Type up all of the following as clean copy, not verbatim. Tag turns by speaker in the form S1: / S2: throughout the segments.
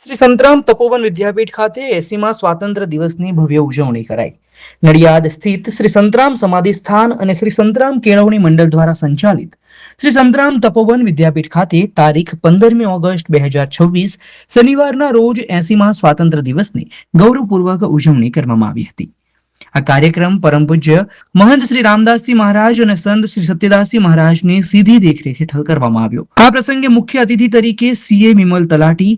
S1: શ્રી સંતરામ તપોવન વિદ્યાપીઠ ખાતે 80મા સ્વાતંત્ર્ય દિવસની ભવ્ય ઉજવણી કરાઈ. નડિયાદ સ્થિત શ્રી સંતરામ સમાધિ સ્થાન અને શ્રી સંતરામ કેળવણી મંડળ દ્વારા સંચાલિત શ્રી સંતરામ તપોવન વિદ્યાપીઠ ખાતે તારીખ 15મી ઓગસ્ટ 2026 શનિવારના રોજ 80મા સ્વાતંત્ર્ય દિવસની ગૌરવપૂર્વક ઉજવણી કરવામાં આવી હતી. આ કાર્યક્રમ પરમ પૂજ્ય મહંત શ્રી રામદાસજી મહારાજ અને સંત શ્રી સત્યદાસજી મહારાજની સીધી દેખરેખ હેઠળ કરવામાં આવ્યો. આ પ્રસંગે મુખ્ય અતિથિ તરીકે સીએ વિમલ તલાટી,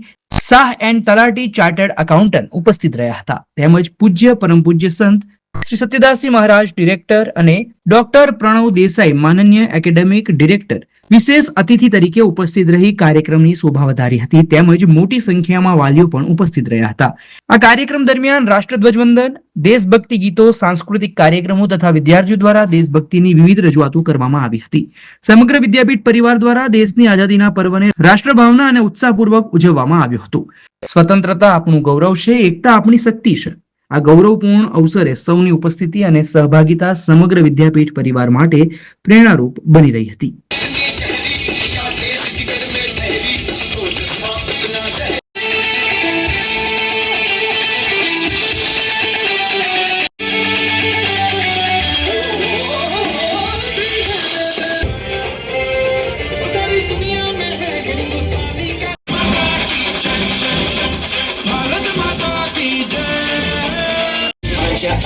S1: શાહ એન્ડ તલાટી ચાર્ટર્ડ એકાઉન્ટન્ટ ઉપસ્થિત રહ્યા હતા. તેમજ પૂજ્ય પરમ પૂજ્ય સંત શ્રી સત્યદાસજી મહારાજ ડિરેક્ટર અને ડોક્ટર પ્રણવ દેસાઈ માનનીય એકેડેમિક ડિરેક્ટર વિશેષ અતિથિ તરીકે ઉપસ્થિત રહી કાર્યક્રમની શોભા વધારી હતી. તેમજ મોટી સંખ્યામાં વાલીઓ પણ ઉપસ્થિત રહ્યા હતા. આ કાર્યક્રમ દરમિયાન રાષ્ટ્રધ્વજવંદન, દેશભક્તિ ગીતો, સાંસ્કૃતિક કાર્યક્રમો તથા વિદ્યાર્થીઓ દ્વારા દેશભક્તિની વિવિધ રજૂઆતો કરવામાં આવી હતી. સમગ્ર વિદ્યાપીઠ પરિવાર દ્વારા દેશની આઝાદીના પર્વને રાષ્ટ્રભાવના અને ઉત્સાહપૂર્વક ઉજવવામાં આવ્યો હતો. સ્વતંત્રતા આપણું ગૌરવ છે, એકતા આપણી શક્તિ છે. આ ગૌરવપૂર્ણ અવસરે સૌની ઉપસ્થિતિ અને સહભાગિતા સમગ્ર વિદ્યાપીઠ પરિવાર માટે પ્રેરણારૂપ બની રહી હતી.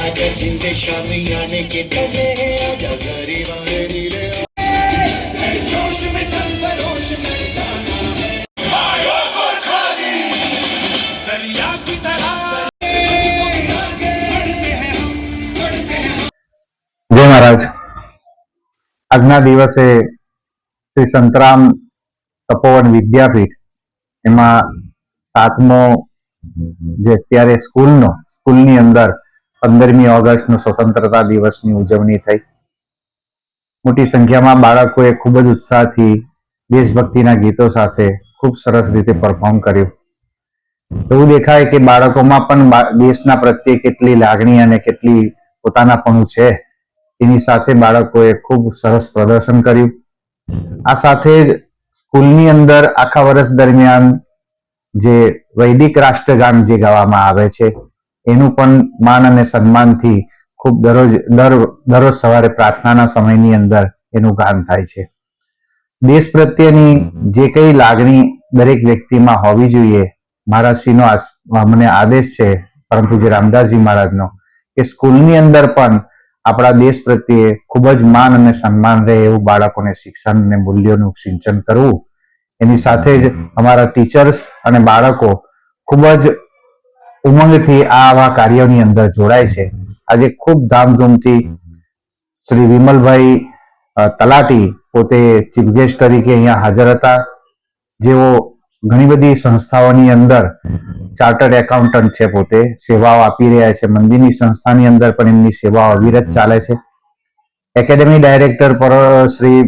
S2: आजा जिंदे शामियाने के तले आजा जरी वाले नीले जोश में सरफरोश मर जाना है आयो गोरखाली दरिया की तरह बढ़ते हैं
S3: जय महाराज। આજના દિવસે શ્રી સંતરામ તપોવન વિદ્યાપીઠ એમાં 7મો જે અત્યારે સ્કૂલની અંદર 15મી ઓગસ્ટનો સ્વતંત્રતા દિવસની ઉજવણી થઈ. મોટી સંખ્યામાં બાળકોએ ખૂબ જ ઉત્સાહથી દેશભક્તિના ગીતો સાથે ખૂબ સરસ રીતે પરફોર્મ કર્યું. એવું દેખાય કે બાળકોમાં પણ દેશના પ્રત્યે કેટલી લાગણી અને કેટલી પોતાનાપણું છે તેની સાથે બાળકોએ ખૂબ સરસ પ્રદર્શન કર્યું. આ સાથે જ સ્કૂલની અંદર આખા વર્ષ દરમિયાન જે વૈદિક રાષ્ટ્રગાન જે ગાવામાં આવે છે એનું પણ માન અને સન્માનથી ખૂબ દરરોજ સવારે પ્રાર્થનાના સમયની અંદર એનું ગાન થાય છે. દેશ પ્રત્યેની જે કઈ લાગણી દરેક વ્યક્તિમાં હોવી જોઈએ, મહારાજશ્રીનો મને આદેશ છે પરમ પૂજ્ય રામદાસજી મહારાજનો કે સ્કૂલની અંદર પણ આપણા દેશ પ્રત્યે ખૂબ જ માન અને સન્માન રહે એવું બાળકોને શિક્ષણ અને મૂલ્યોનું સિંચન કરવું. એની સાથે જ અમારા ટીચર્સ અને બાળકો ખૂબ જ ઉમંગથી આવા કાર્યોની અંદર જોડાય છે. આજે ખૂબ ધામધૂમથી શ્રી વિમલભાઈ તલાટી પોતે ચીફ ગેસ્ટ તરીકે અહીંયા હાજર હતા. જેઓ ઘણી બધી સંસ્થાઓની અંદર ચાર્ટર્ડ એકાઉન્ટન્ટ છે, પોતે સેવાઓ આપી રહ્યા છે. મંદિરની સંસ્થાની અંદર પણ એમની સેવાઓ અવિરત ચાલે છે. એકેડેમી ડાયરેક્ટર પર શ્રી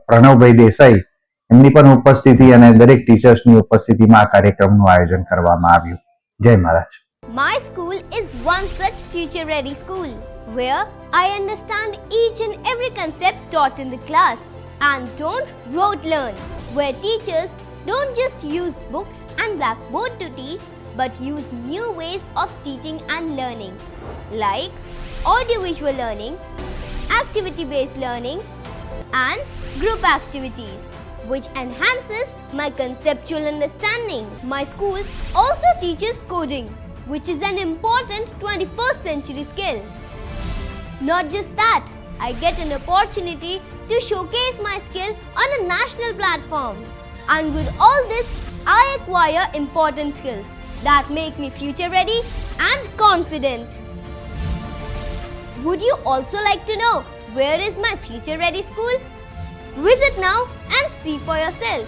S3: પ્રણવભાઈ દેસાઈ એમની પણ ઉપસ્થિતિ અને દરેક ટીચર્સની ઉપસ્થિતિમાં આ કાર્યક્રમનું આયોજન કરવામાં આવ્યું. જય મહારાજ.
S4: My school is one such future-ready school where I understand each and every concept taught in the class and don't rote learn, where teachers don't just use books and blackboard to teach but use new ways of teaching and learning like audiovisual learning, activity-based learning and group activities which enhances my conceptual understanding. My school also teaches coding, which is an important 21st century skill. Not just that, I get an opportunity to showcase my skill on a national platform. And with all this, I acquire important skills that make me future ready and confident. Would you also like to know where is my future ready school? Visit now and see for yourself.